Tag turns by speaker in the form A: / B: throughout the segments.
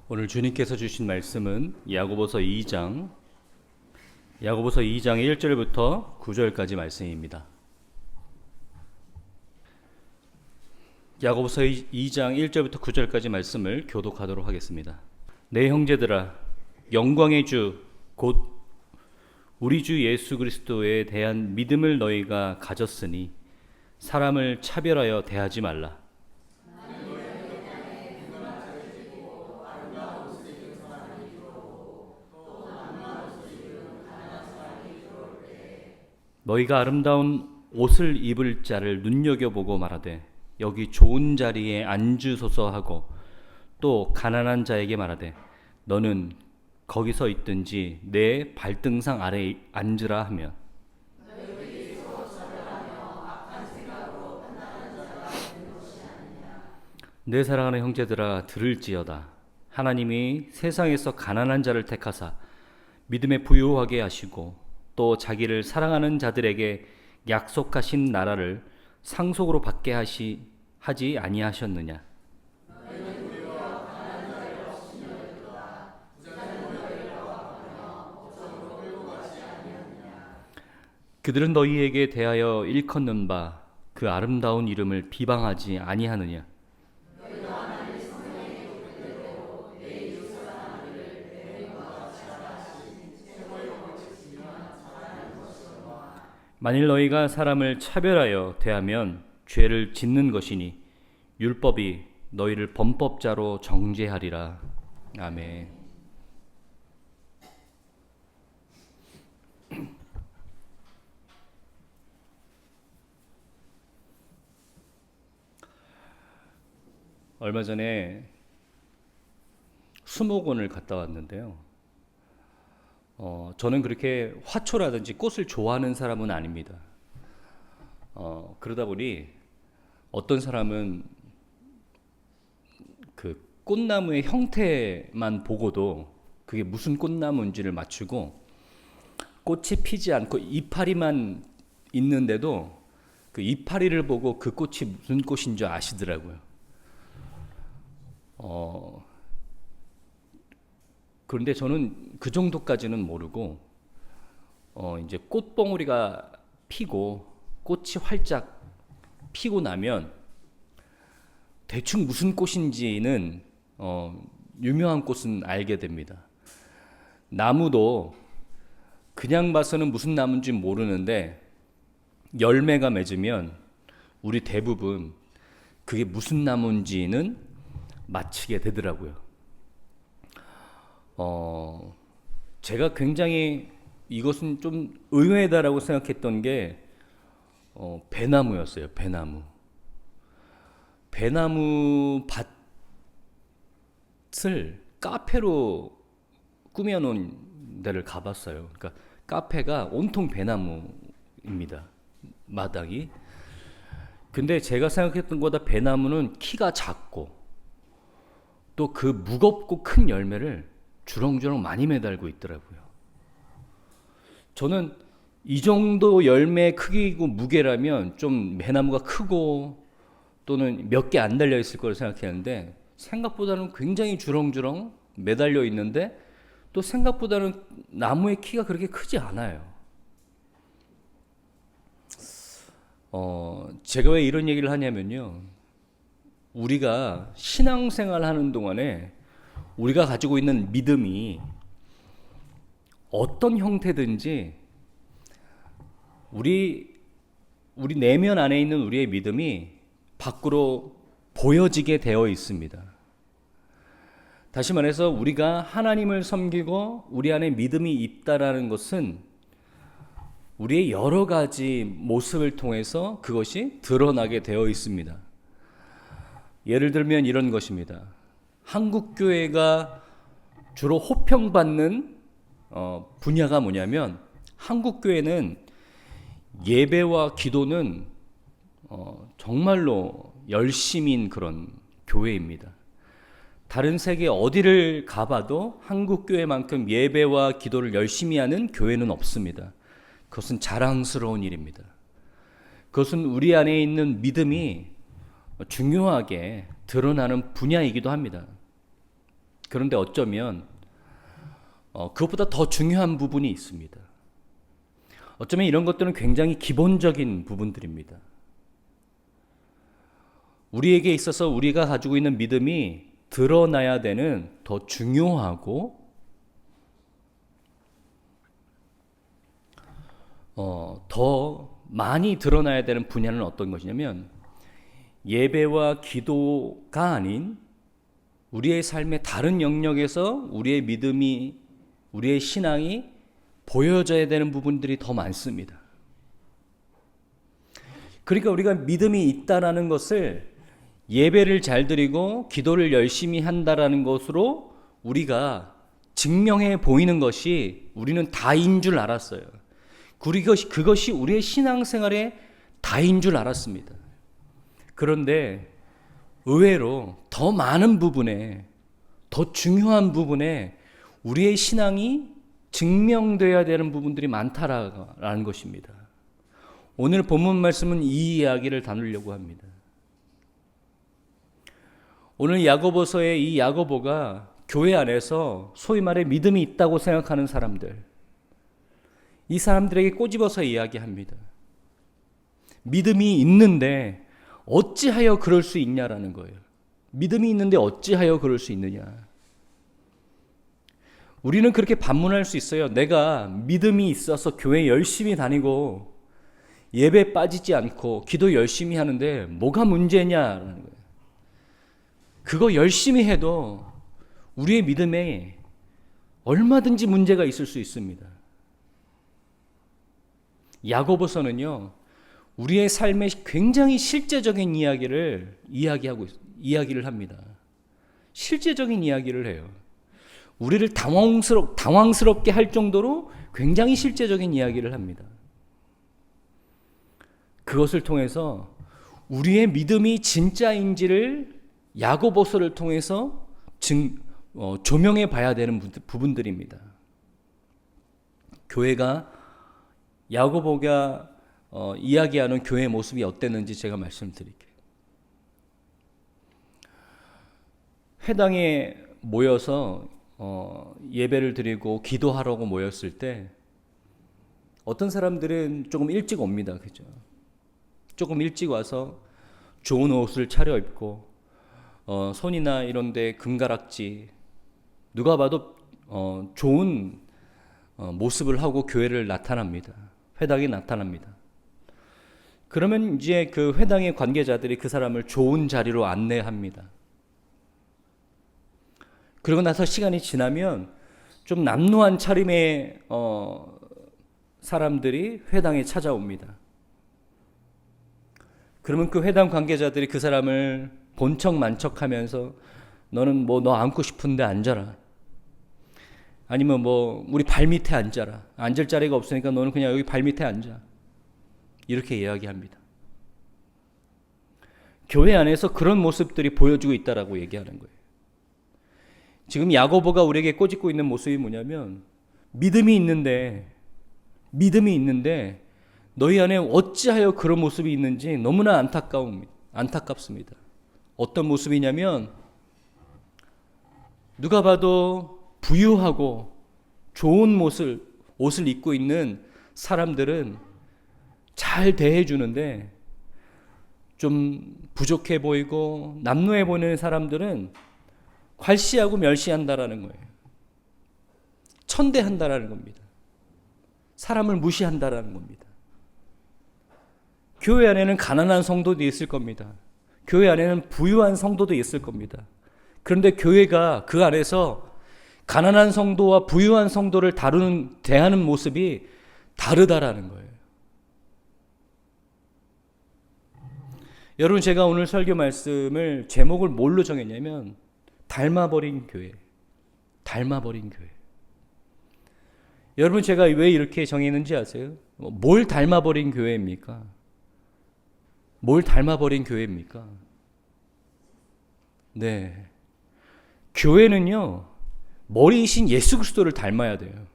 A: 오늘 주님께서 주신 말씀은 야고보서 2장 1절부터 9절까지 말씀입니다. 야고보서 2장 1절부터 9절까지 말씀을 교독하도록 하겠습니다. 내 형제들아, 영광의 주 곧 우리 주 예수 그리스도에 대한 믿음을 너희가 가졌으니 사람을 차별하여 대하지 말라. 너희가 아름다운 옷을 입을 자를 눈여겨보고 말하되 여기 좋은 자리에 앉으소서 하고, 또 가난한 자에게 말하되 너는 거기서 있든지 내 발등상 아래에 앉으라 하며, 내 사랑하는 형제들아, 들을지어다. 하나님이 세상에서 가난한 자를 택하사 믿음에 부유하게 하시고 또 자기를 사랑하는 자들에게 약속하신 나라를 상속으로 받게 하지 아니하셨느냐. 그들은 너희에게 대하여 일컫는 바 그 아름다운 이름을 비방하지 아니하느냐. 만일 너희가 사람을 차별하여 대하면 죄를 짓는 것이니 율법이 너희를 범법자로 정죄하리라. 아멘. 얼마 전에 수목원을 갔다 왔는데요. 저는 그렇게 화초라든지 꽃을 좋아하는 사람은 아닙니다. 그러다 보니 어떤 사람은 그 꽃나무의 형태만 보고도 그게 무슨 꽃나무인지를 맞추고, 꽃이 피지 않고 이파리만 있는데도 그 이파리를 보고 그 꽃이 무슨 꽃인 줄 아시더라고요. 그런데 저는 그 정도까지는 모르고, 이제 꽃봉오리가 피고 꽃이 활짝 피고 나면 대충 무슨 꽃인지는 유명한 꽃은 알게 됩니다. 나무도 그냥 봐서는 무슨 나무인지 모르는데 열매가 맺으면 우리 대부분 그게 무슨 나무인지는 맞히게 되더라고요. 제가 굉장히 이것은 좀 의외다라고 생각했던 게 배나무였어요. 배나무 밭을 카페로 꾸며놓은 데를 가봤어요. 그러니까 카페가 온통 배나무입니다. 마당이. 근데 제가 생각했던 것보다 배나무는 키가 작고 또 그 무겁고 큰 열매를 주렁주렁 많이 매달고 있더라고요. 저는 이 정도 열매 크기고 무게라면 좀 배나무가 크고 또는 몇 개 안 달려 있을 거라 생각했는데, 생각보다는 굉장히 주렁주렁 매달려 있는데 또 생각보다는 나무의 키가 그렇게 크지 않아요. 제가 왜 이런 얘기를 하냐면요, 우리가 신앙생활 하는 동안에 우리가 가지고 있는 믿음이 어떤 형태든지 우리 내면 안에 있는 우리의 믿음이 밖으로 보여지게 되어 있습니다. 다시 말해서 우리가 하나님을 섬기고 우리 안에 믿음이 있다라는 것은 우리의 여러 가지 모습을 통해서 그것이 드러나게 되어 있습니다. 예를 들면 이런 것입니다. 한국 교회가 주로 호평받는 분야가 뭐냐면, 한국 교회는 예배와 기도는 정말로 열심인 그런 교회입니다. 다른 세계 어디를 가봐도 한국 교회만큼 예배와 기도를 열심히 하는 교회는 없습니다. 그것은 자랑스러운 일입니다. 그것은 우리 안에 있는 믿음이 중요하게 드러나는 분야이기도 합니다. 그런데 어쩌면 그것보다 더 중요한 부분이 있습니다. 어쩌면 이런 것들은 굉장히 기본적인 부분들입니다. 우리에게 있어서 우리가 가지고 있는 믿음이 드러나야 되는 더 중요하고 더 많이 드러나야 되는 분야는 어떤 것이냐면 예배와 기도가 아닌 우리의 삶의 다른 영역에서 우리의 믿음이, 우리의 신앙이 보여져야 되는 부분들이 더 많습니다. 그러니까 우리가 믿음이 있다라는 것을 예배를 잘 드리고 기도를 열심히 한다라는 것으로 우리가 증명해 보이는 것이 우리는 다인 줄 알았어요. 그것이 우리의 신앙생활의 다인 줄 알았습니다. 그런데 의외로 더 많은 부분에, 더 중요한 부분에 우리의 신앙이 증명되어야 되는 부분들이 많다라는 것입니다. 오늘 본문 말씀은 이 이야기를 다루려고 합니다. 오늘 야고보서의 이 야고보가 교회 안에서 소위 말해 믿음이 있다고 생각하는 사람들, 이 사람들에게 꼬집어서 이야기합니다. 믿음이 있는데 어찌하여 그럴 수 있냐라는 거예요. 믿음이 있는데 어찌하여 그럴 수 있느냐. 우리는 그렇게 반문할 수 있어요. 내가 믿음이 있어서 교회 열심히 다니고 예배 빠지지 않고 기도 열심히 하는데 뭐가 문제냐라는 거예요. 그거 열심히 해도 우리의 믿음에 얼마든지 문제가 있을 수 있습니다. 야고보서는요, 우리의 삶의 굉장히 실제적인 이야기를 이야기를 합니다. 실제적인 이야기를 해요. 우리를 당황스럽게 할 정도로 굉장히 실제적인 이야기를 합니다. 그것을 통해서 우리의 믿음이 진짜인지를 야고보서를 통해서 조명해 봐야 되는 부분들입니다. 교회가 야고보가 이야기하는 교회의 모습이 어땠는지 제가 말씀드릴게요. 회당에 모여서 예배를 드리고 기도하라고 모였을 때 어떤 사람들은 조금 일찍 옵니다. 그죠? 조금 일찍 와서 좋은 옷을 차려입고 손이나 이런 데 금가락지, 누가 봐도 좋은 모습을 하고 교회를 나타납니다. 회당에 나타납니다. 그러면 이제 그 회당의 관계자들이 그 사람을 좋은 자리로 안내합니다. 그러고 나서 시간이 지나면 좀 남루한 차림의 사람들이 회당에 찾아옵니다. 그러면 그 회당 관계자들이 그 사람을 본척 만척하면서 너는 뭐 너 앉고 싶은데 앉아라. 아니면 뭐 우리 발 밑에 앉아라. 앉을 자리가 없으니까 너는 그냥 여기 발 밑에 앉아. 이렇게 이야기합니다. 교회 안에서 그런 모습들이 보여지고 있다라고 얘기하는 거예요. 지금 야고보가 우리에게 꼬집고 있는 모습이 뭐냐면 믿음이 있는데 너희 안에 어찌하여 그런 모습이 있는지 너무나 안타깝습니다. 어떤 모습이냐면 누가 봐도 부유하고 좋은 옷을 입고 있는 사람들은 잘 대해주는데 좀 부족해 보이고 남루해 보이는 사람들은 괄시하고 멸시한다라는 거예요. 천대한다라는 겁니다. 사람을 무시한다라는 겁니다. 교회 안에는 가난한 성도도 있을 겁니다. 교회 안에는 부유한 성도도 있을 겁니다. 그런데 교회가 그 안에서 가난한 성도와 부유한 성도를 대하는 모습이 다르다라는 거예요. 여러분, 제가 오늘 설교 말씀을 제목을 뭘로 정했냐면 닮아버린 교회. 여러분, 제가 왜 이렇게 정했는지 아세요? 뭘 닮아버린 교회입니까? 네. 교회는요, 머리이신 예수 그리스도를 닮아야 돼요.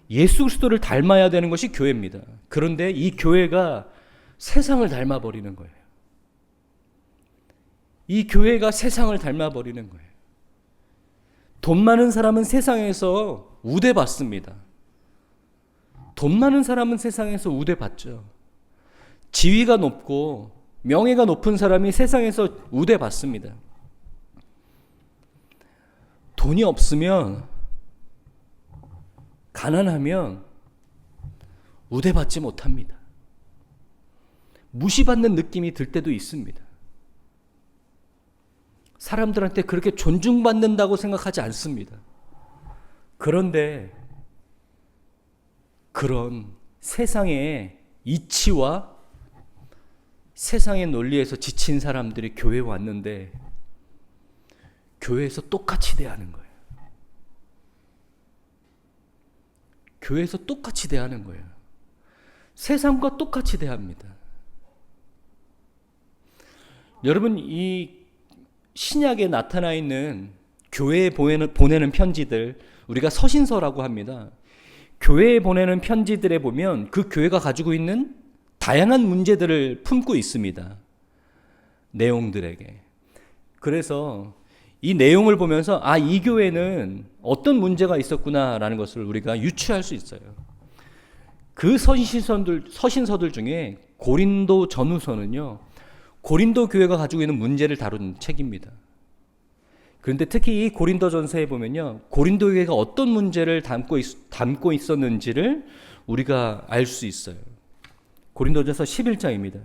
A: 예수 그리스도를 닮아야 되는 것이 교회입니다. 그런데 이 교회가 세상을 닮아버리는 거예요. 이 교회가 세상을 닮아버리는 거예요. 돈 많은 사람은 세상에서 우대받습니다. 돈 많은 사람은 세상에서 우대받죠. 지위가 높고 명예가 높은 사람이 세상에서 우대받습니다. 돈이 없으면, 가난하면 우대받지 못합니다. 무시받는 느낌이 들 때도 있습니다. 사람들한테 그렇게 존중받는다고 생각하지 않습니다. 그런데 그런 세상의 이치와 세상의 논리에서 지친 사람들이 교회에 왔는데 교회에서 똑같이 대하는 거예요. 교회에서 똑같이 대하는 거예요. 세상과 똑같이 대합니다. 여러분, 이 신약에 나타나 있는 교회에 보내는 편지들, 우리가 서신서라고 합니다. 교회에 보내는 편지들에 보면 그 교회가 가지고 있는 다양한 문제들을 품고 있습니다. 내용들에게. 그래서 이 내용을 보면서 이 교회는 어떤 문제가 있었구나라는 것을 우리가 유추할 수 있어요. 그 서신서들 중에 고린도 전후서는요, 고린도 교회가 가지고 있는 문제를 다룬 책입니다. 그런데 특히 이 고린도전서에 보면요, 고린도 교회가 어떤 문제를 담고 있었는지를 우리가 알 수 있어요. 고린도전서 11장입니다.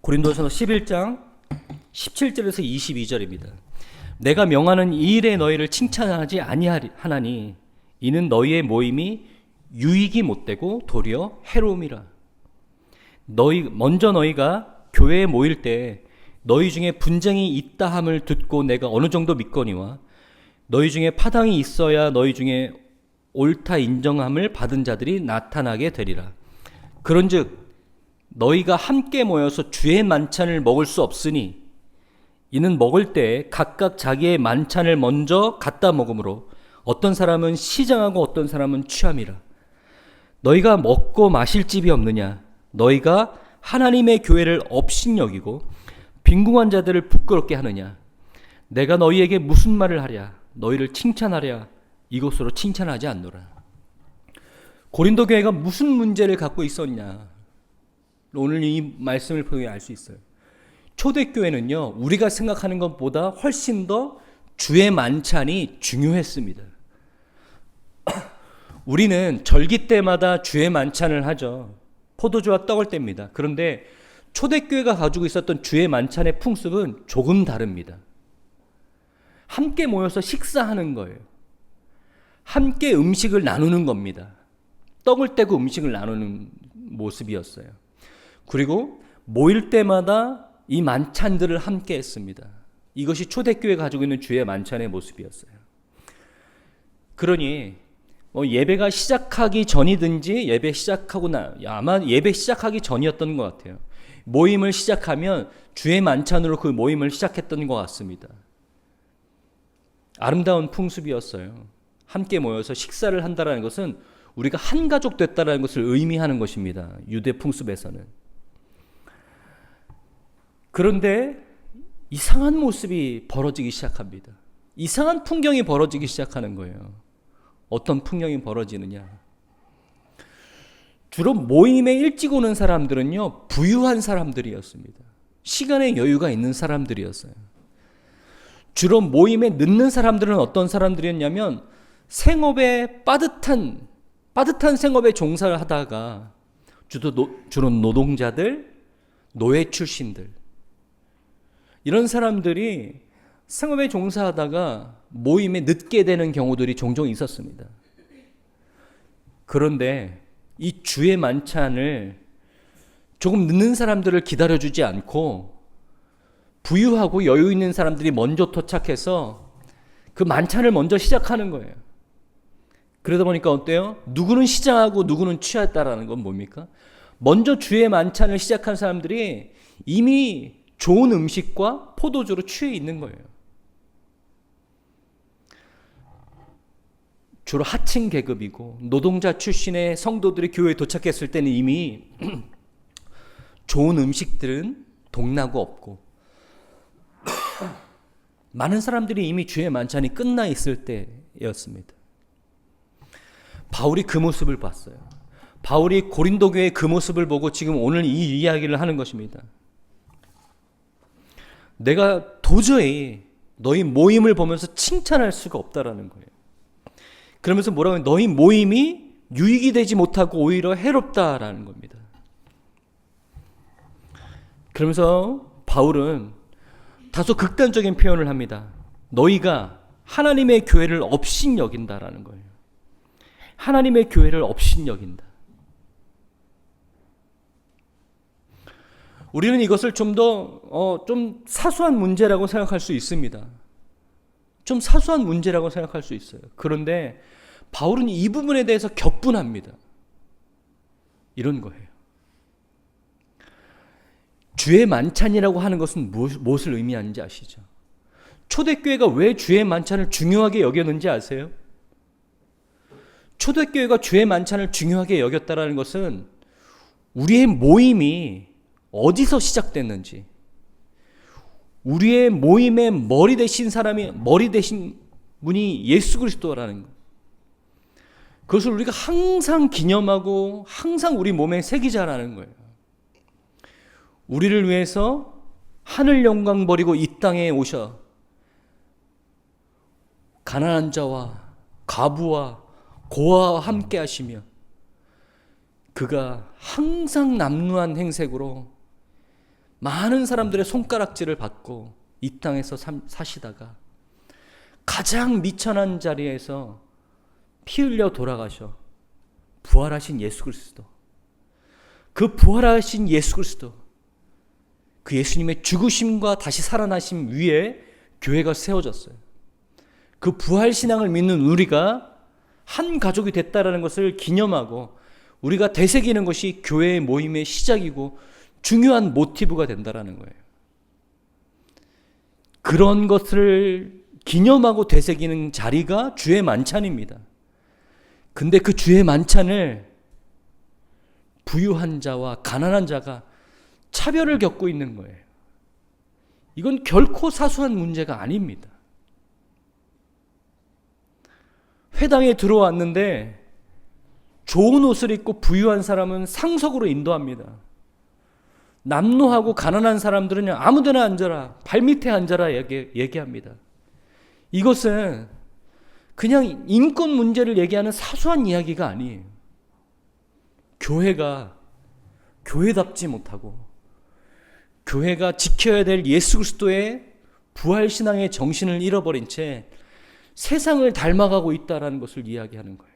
A: 고린도전서 11장 17절에서 22절입니다. 내가 명하는 이 일에 너희를 칭찬하지 아니하나니 이는 너희의 모임이 유익이 못되고 도리어 해로움이라. 먼저 너희가 교회에 모일 때 너희 중에 분쟁이 있다 함을 듣고 내가 어느 정도 믿거니와 너희 중에 파당이 있어야 너희 중에 옳다 인정함을 받은 자들이 나타나게 되리라. 그런즉 너희가 함께 모여서 주의 만찬을 먹을 수 없으니 이는 먹을 때 각각 자기의 만찬을 먼저 갖다 먹으므로 어떤 사람은 시장하고 어떤 사람은 취함이라. 너희가 먹고 마실 집이 없느냐? 너희가 하나님의 교회를 업신여기고 빈궁한 자들을 부끄럽게 하느냐? 내가 너희에게 무슨 말을 하랴? 너희를 칭찬하랴? 이것으로 칭찬하지 않노라. 고린도 교회가 무슨 문제를 갖고 있었냐? 오늘 이 말씀을 통해 알 수 있어요. 초대교회는요, 우리가 생각하는 것보다 훨씬 더 주의 만찬이 중요했습니다. 우리는 절기 때마다 주의 만찬을 하죠. 포도주와 떡을 뗍니다. 그런데 초대교회가 가지고 있었던 주의 만찬의 풍습은 조금 다릅니다. 함께 모여서 식사하는 거예요. 함께 음식을 나누는 겁니다. 떡을 떼고 음식을 나누는 모습이었어요. 그리고 모일 때마다 이 만찬들을 함께 했습니다. 이것이 초대교회가 가지고 있는 주의 만찬의 모습이었어요. 그러니 예배가 시작하기 전이든지 예배 시작하고 아마 예배 시작하기 전이었던 것 같아요. 모임을 시작하면 주의 만찬으로 그 모임을 시작했던 것 같습니다. 아름다운 풍습이었어요. 함께 모여서 식사를 한다는 것은 우리가 한 가족 됐다는 것을 의미하는 것입니다. 유대 풍습에서는. 그런데 이상한 모습이 벌어지기 시작합니다. 이상한 풍경이 벌어지기 시작하는 거예요. 어떤 풍경이 벌어지느냐? 주로 모임에 일찍 오는 사람들은요, 부유한 사람들이었습니다. 시간의 여유가 있는 사람들이었어요. 주로 모임에 늦는 사람들은 어떤 사람들이었냐면 생업에 빠듯한 생업에 종사를 하다가 주로 노동자들, 노예 출신들, 이런 사람들이 생업에 종사하다가 모임에 늦게 되는 경우들이 종종 있었습니다. 그런데 이 주의 만찬을 조금 늦는 사람들을 기다려주지 않고 부유하고 여유 있는 사람들이 먼저 도착해서 그 만찬을 먼저 시작하는 거예요. 그러다 보니까 어때요? 누구는 시장하고 누구는 취했다라는 건 뭡니까? 먼저 주의 만찬을 시작한 사람들이 이미 좋은 음식과 포도주로 취해 있는 거예요. 주로 하층 계급이고 노동자 출신의 성도들이 교회에 도착했을 때는 이미 좋은 음식들은 동나고 없고 많은 사람들이 이미 주의 만찬이 끝나 있을 때였습니다. 바울이 그 모습을 봤어요. 바울이 고린도 교회의 그 모습을 보고 지금 오늘 이 이야기를 하는 것입니다. 내가 도저히 너희 모임을 보면서 칭찬할 수가 없다라는 거예요. 그러면서 뭐라고 하면 너희 모임이 유익이 되지 못하고 오히려 해롭다라는 겁니다. 그러면서 바울은 다소 극단적인 표현을 합니다. 너희가 하나님의 교회를 업신여긴다라는 거예요. 하나님의 교회를 업신여긴다. 우리는 이것을 좀 사소한 문제라고 생각할 수 있습니다. 좀 사소한 문제라고 생각할 수 있어요. 그런데 바울은 이 부분에 대해서 격분합니다. 이런 거예요. 주의 만찬이라고 하는 것은 무엇을 의미하는지 아시죠? 초대교회가 왜 주의 만찬을 중요하게 여겼는지 아세요? 초대교회가 주의 만찬을 중요하게 여겼다는 것은 우리의 모임이 어디서 시작됐는지, 우리의 모임의 머리 되신 분이 예수 그리스도라는 것, 그것을 우리가 항상 기념하고 항상 우리 몸에 새기자라는 거예요. 우리를 위해서 하늘 영광 버리고 이 땅에 오셔 가난한 자와 과부와 고아와 함께 하시며 그가 항상 남루한 행색으로 많은 사람들의 손가락질을 받고 이 땅에서 사시다가 가장 미천한 자리에서 피 흘려 돌아가셔 부활하신 예수 그리스도, 그 부활하신 예수 그리스도, 그 예수님의 죽으심과 다시 살아나심 위에 교회가 세워졌어요. 그 부활신앙을 믿는 우리가 한 가족이 됐다라는 것을 기념하고 우리가 되새기는 것이 교회의 모임의 시작이고 중요한 모티브가 된다라는 거예요. 그런 것을 기념하고 되새기는 자리가 주의 만찬입니다. 근데 그 주의 만찬을 부유한 자와 가난한 자가 차별을 겪고 있는 거예요. 이건 결코 사소한 문제가 아닙니다. 회당에 들어왔는데 좋은 옷을 입고 부유한 사람은 상석으로 인도합니다. 남노하고 가난한 사람들은 아무데나 앉아라, 발밑에 앉아라 얘기합니다. 이것은 그냥 인권 문제를 얘기하는 사소한 이야기가 아니에요. 교회가 교회답지 못하고 교회가 지켜야 될 예수 그리스도의 부활신앙의 정신을 잃어버린 채 세상을 닮아가고 있다는 것을 이야기하는 거예요.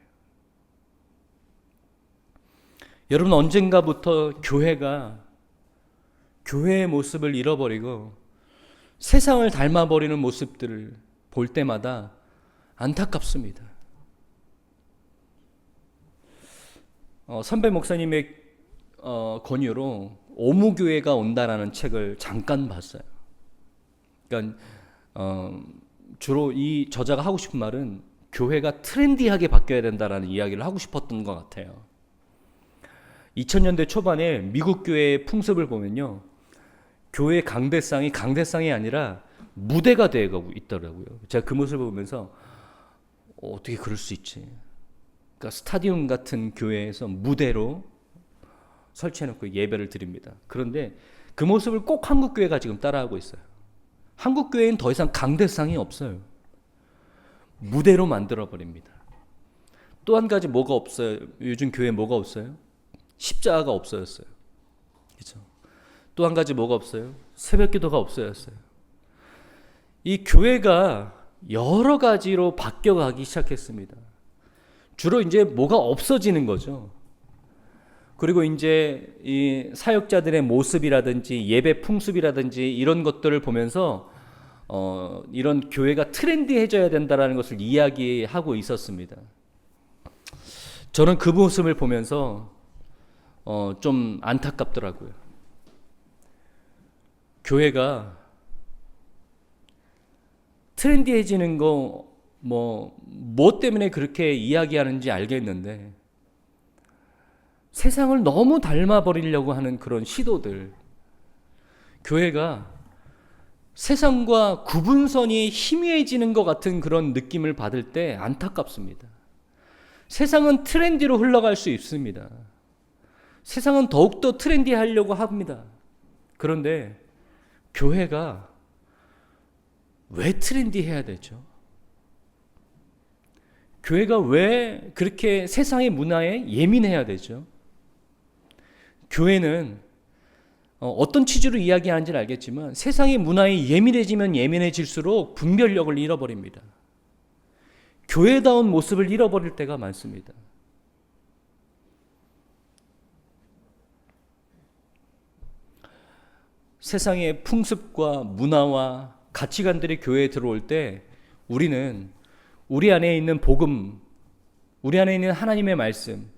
A: 여러분, 언젠가부터 교회가 교회의 모습을 잃어버리고 세상을 닮아버리는 모습들을 볼 때마다 안타깝습니다. 선배 목사님의 권유로 오무교회가 온다라는 책을 잠깐 봤어요. 그러니까 주로 이 저자가 하고 싶은 말은 교회가 트렌디하게 바뀌어야 된다라는 이야기를 하고 싶었던 것 같아요. 2000년대 초반에 미국 교회의 풍습을 보면요, 교회 강대상이 아니라 무대가 되고 있더라고요. 제가 그 모습을 보면서 어떻게 그럴 수 있지? 그러니까 스타디움 같은 교회에서 무대로 설치해놓고 예배를 드립니다. 그런데 그 모습을 꼭 한국 교회가 지금 따라하고 있어요. 한국 교회는 더 이상 강대상이 없어요. 무대로 만들어 버립니다. 또 한 가지 뭐가 없어요? 요즘 교회에 뭐가 없어요? 십자가가 없어졌어요. 그렇죠? 또 한 가지 뭐가 없어요? 새벽기도가 없어졌어요. 이 교회가 여러 가지로 바뀌어가기 시작했습니다. 주로 이제 뭐가 없어지는 거죠. 그리고 이제 이 사역자들의 모습이라든지 예배 풍습이라든지 이런 것들을 보면서 이런 교회가 트렌디해져야 된다는 것을 이야기하고 있었습니다. 저는 그 모습을 보면서 좀 안타깝더라고요. 교회가 트렌디해지는 거 뭐 때문에 그렇게 이야기하는지 알겠는데 세상을 너무 닮아버리려고 하는 그런 시도들, 교회가 세상과 구분선이 희미해지는 것 같은 그런 느낌을 받을 때 안타깝습니다. 세상은 트렌디로 흘러갈 수 있습니다. 세상은 더욱더 트렌디하려고 합니다. 그런데 교회가 왜 트렌디해야 되죠? 교회가 왜 그렇게 세상의 문화에 예민해야 되죠? 교회는 어떤 취지로 이야기하는지는 알겠지만 세상의 문화에 예민해지면 예민해질수록 분별력을 잃어버립니다. 교회다운 모습을 잃어버릴 때가 많습니다. 세상의 풍습과 문화와 가치관들이 교회에 들어올 때 우리는 우리 안에 있는 복음, 우리 안에 있는 하나님의 말씀,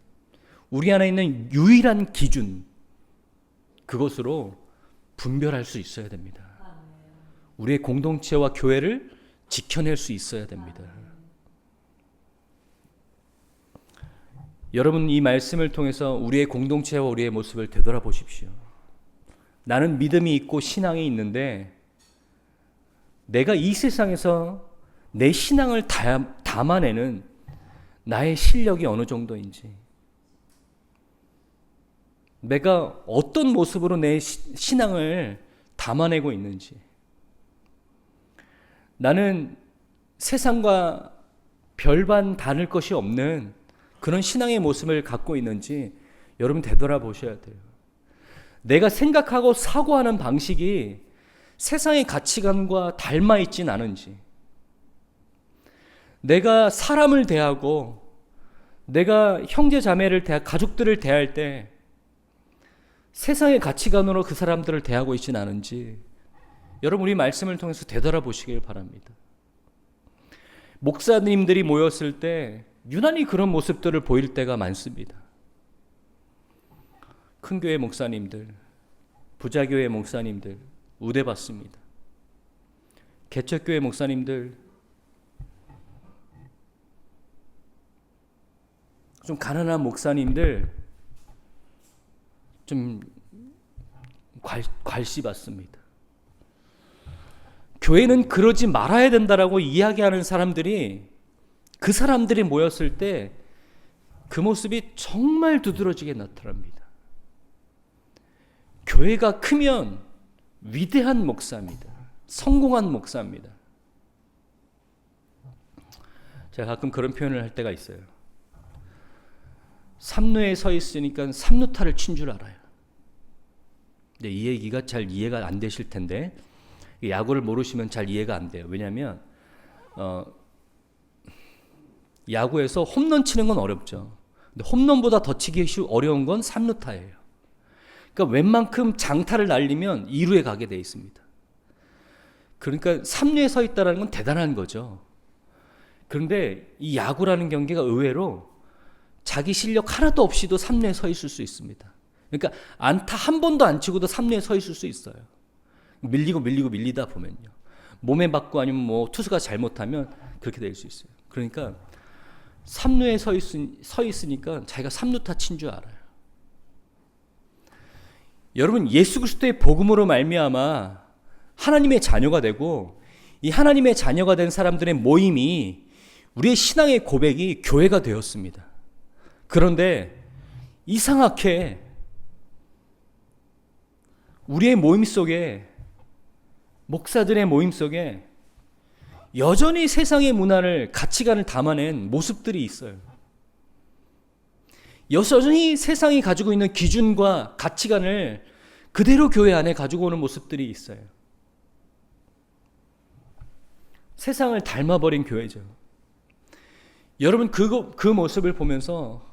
A: 우리 안에 있는 유일한 기준, 그것으로 분별할 수 있어야 됩니다. 우리의 공동체와 교회를 지켜낼 수 있어야 됩니다. 여러분, 이 말씀을 통해서 우리의 공동체와 우리의 모습을 되돌아보십시오. 나는 믿음이 있고 신앙이 있는데 내가 이 세상에서 내 신앙을 담아내는 나의 실력이 어느 정도인지, 내가 어떤 모습으로 내 신앙을 담아내고 있는지, 나는 세상과 별반 다를 것이 없는 그런 신앙의 모습을 갖고 있는지 여러분 되돌아보셔야 돼요. 내가 생각하고 사고하는 방식이 세상의 가치관과 닮아 있진 않은지, 내가 사람을 대하고 내가 형제 자매를 가족들을 대할 때 세상의 가치관으로 그 사람들을 대하고 있진 않은지 여러분, 우리 말씀을 통해서 되돌아보시길 바랍니다. 목사님들이 모였을 때 유난히 그런 모습들을 보일 때가 많습니다. 큰 교회 목사님들, 부자교회 목사님들 우대받습니다. 개척교회 목사님들, 좀 가난한 목사님들 좀 괄시받습니다. 교회는 그러지 말아야 된다라고 이야기하는 사람들이, 그 사람들이 모였을 때 그 모습이 정말 두드러지게 나타납니다. 교회가 크면 위대한 목사입니다. 성공한 목사입니다. 제가 가끔 그런 표현을 할 때가 있어요. 삼루에 서 있으니까 삼루타를 친 줄 알아요. 근데 이 얘기가 잘 이해가 안 되실 텐데, 야구를 모르시면 잘 이해가 안 돼요. 왜냐하면 야구에서 홈런 치는 건 어렵죠. 근데 홈런보다 더 치기 어려운 건 삼루타예요. 그러니까 웬만큼 장타를 날리면 2루에 가게 돼 있습니다. 그러니까 3루에 서 있다는 건 대단한 거죠. 그런데 이 야구라는 경기가 의외로 자기 실력 하나도 없이도 3루에 서 있을 수 있습니다. 그러니까 안타 한 번도 안 치고도 3루에 서 있을 수 있어요. 밀리다 보면요. 몸에 맞고 아니면 뭐 투수가 잘못하면 그렇게 될 수 있어요. 그러니까 3루에 서 있으니까 자기가 3루타 친 줄 알아요. 여러분, 예수 그리스도의 복음으로 말미암아 하나님의 자녀가 되고, 이 하나님의 자녀가 된 사람들의 모임이 우리의 신앙의 고백이 교회가 되었습니다. 그런데 이상하게 우리의 모임 속에, 목사들의 모임 속에 여전히 세상의 문화를, 가치관을 담아낸 모습들이 있어요. 여전히 세상이 가지고 있는 기준과 가치관을 그대로 교회 안에 가지고 오는 모습들이 있어요. 세상을 닮아버린 교회죠. 여러분, 그 모습을 보면서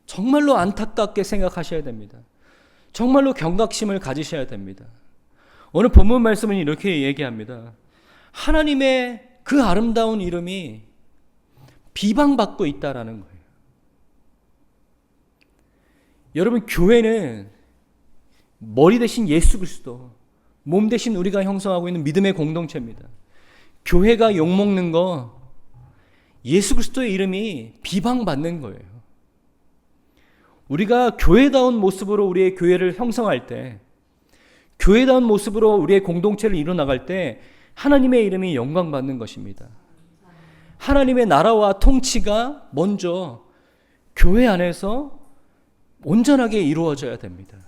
A: 정말로 안타깝게 생각하셔야 됩니다. 정말로 경각심을 가지셔야 됩니다. 오늘 본문 말씀은 이렇게 얘기합니다. 하나님의 그 아름다운 이름이 비방받고 있다라는 거예요. 여러분, 교회는 머리 대신 예수 그리스도, 몸 대신 우리가 형성하고 있는 믿음의 공동체입니다. 교회가 욕먹는 거, 예수 그리스도의 이름이 비방받는 거예요. 우리가 교회다운 모습으로 우리의 교회를 형성할 때, 교회다운 모습으로 우리의 공동체를 이뤄나갈 때 하나님의 이름이 영광받는 것입니다. 하나님의 나라와 통치가 먼저 교회 안에서 온전하게 이루어져야 됩니다.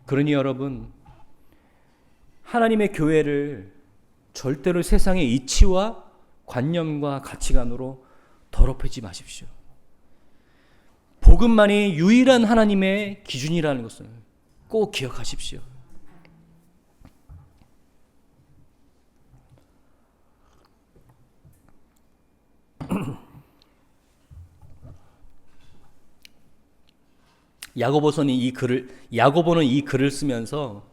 A: 그러니 여러분, 하나님의 교회를 절대로 세상의 이치와 관념과 가치관으로 더럽히지 마십시오. 복음만이 유일한 하나님의 기준이라는 것을 꼭 기억하십시오. 야고보는 이 글을 쓰면서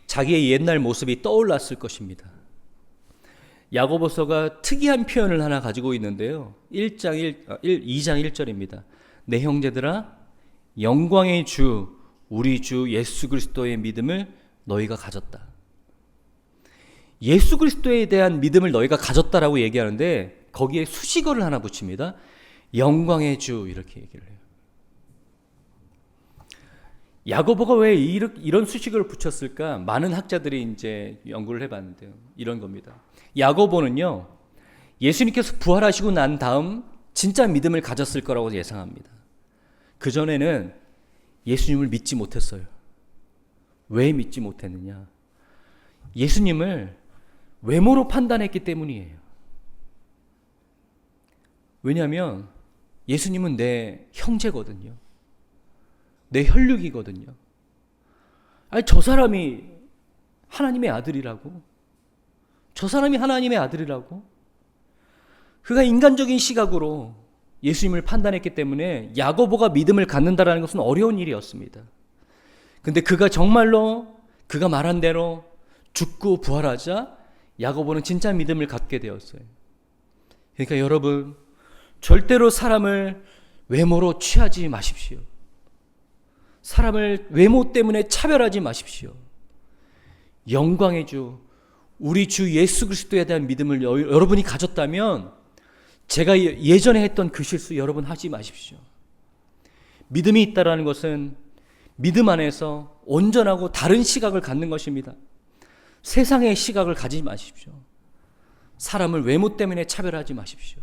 A: 자기의 옛날 모습이 떠올랐을 것입니다. 야고보서가 특이한 표현을 하나 가지고 있는데요. 2장 1절입니다. 내 형제들아, 영광의 주 우리 주 예수 그리스도의 믿음을 너희가 가졌다. 예수 그리스도에 대한 믿음을 너희가 가졌다라고 얘기하는데 거기에 수식어를 하나 붙입니다. 영광의 주 이렇게 얘기를 해요. 야고보가 왜 이런 수식어를 붙였을까? 많은 학자들이 이제 연구를 해봤는데요. 이런 겁니다. 야고보는요, 예수님께서 부활하시고 난 다음 진짜 믿음을 가졌을 거라고 예상합니다. 그전에는 예수님을 믿지 못했어요. 왜 믿지 못했느냐? 예수님을 외모로 판단했기 때문이에요. 왜냐하면 예수님은 내 형제거든요. 내 혈육이거든요. 아니, 저 사람이 하나님의 아들이라고? 저 사람이 하나님의 아들이라고? 그가 인간적인 시각으로 예수님을 판단했기 때문에 야고보가 믿음을 갖는다라는 것은 어려운 일이었습니다. 근데 그가 정말로 그가 말한 대로 죽고 부활하자 야고보는 진짜 믿음을 갖게 되었어요. 그러니까 여러분, 절대로 사람을 외모로 취하지 마십시오. 사람을 외모 때문에 차별하지 마십시오. 영광의 주, 우리 주 예수 그리스도에 대한 믿음을 여러분이 가졌다면 제가 예전에 했던 그 실수 여러분 하지 마십시오. 믿음이 있다라는 것은 믿음 안에서 온전하고 다른 시각을 갖는 것입니다. 세상의 시각을 가지지 마십시오. 사람을 외모 때문에 차별하지 마십시오.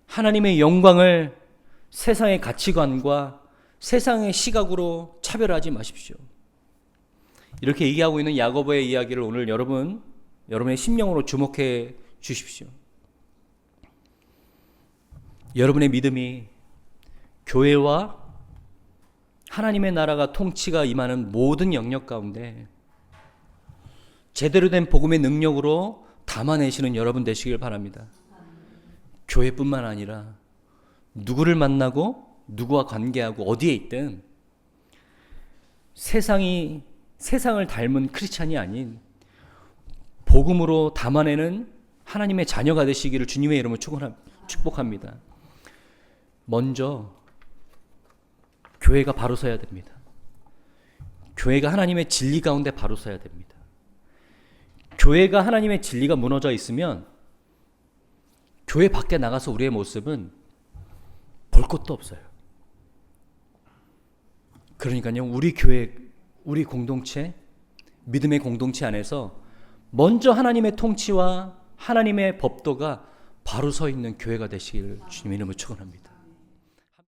A: 하나님의 영광을 세상의 가치관과 세상의 시각으로 차별하지 마십시오. 이렇게 얘기하고 있는 야고보의 이야기를 오늘 여러분의 심령으로 주목해 주십시오. 여러분의 믿음이 교회와 하나님의 나라가 통치가 임하는 모든 영역 가운데 제대로 된 복음의 능력으로 담아내시는 여러분 되시길 바랍니다. 교회뿐만 아니라 누구를 만나고 누구와 관계하고 어디에 있든 세상을 닮은 크리스찬이 아닌 복음으로 담아내는 하나님의 자녀가 되시기를 주님의 이름으로 축복합니다. 먼저 교회가 바로 서야 됩니다. 교회가 하나님의 진리 가운데 바로 서야 됩니다. 교회가 하나님의 진리가 무너져 있으면 교회 밖에 나가서 우리의 모습은 볼 것도 없어요. 그러니까요, 우리 교회, 우리 공동체, 믿음의 공동체 안에서 먼저 하나님의 통치와 하나님의 법도가 바로 서 있는 교회가 되시기를 주님의 이름으로 축원합니다.